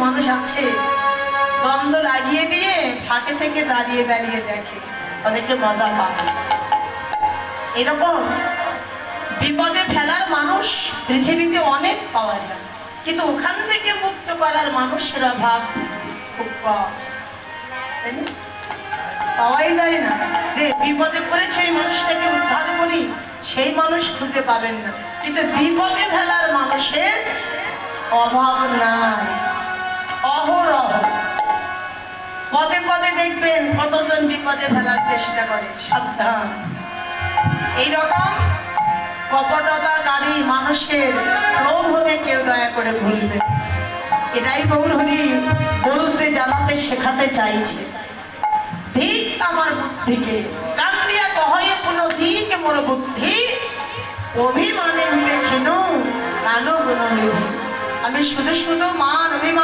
মানুষ আছে দ্বন্দ্ব লাগিয়ে দিয়ে ফাঁকে থেকে দাঁড়িয়ে দাঁড়িয়ে দেখে, অনেকে মজা পায়। এরকম বিপদে ফেলার মানুষ পৃথিবীতে অনেক পাওয়া যায়, কিন্তু ওখান থেকে মুক্ত করার মানুষের অভাব খুব কম, তাই না? পাওয়াই যায় না। যে বিপদে পড়েছে এই মানুষটাকে উদ্ধার করি, সেই মানুষ খুঁজে পাবেন না। কিন্তু বিপদে ফেলার মানুষের অভাব নাই, অহরহ। পদে পদে দেখবেন কতজন বিপদে ফেলার চেষ্টা করে। সাবধান, এইরকম কপটতা গাড়ি মানুষের প্রভুকে কেউ দয়া করে ভুলবে। এটাই গৌরহরি বলতে জানাতে শেখাতে চাইছে। ঠিক আমার বুদ্ধিকে কান্দিয়া কহয়ে পুনঃ দিক মোর বুদ্ধি, অভিমানে দেখিনু কানো গুণনিধি। আমি শুধু শুধু মান অভিমান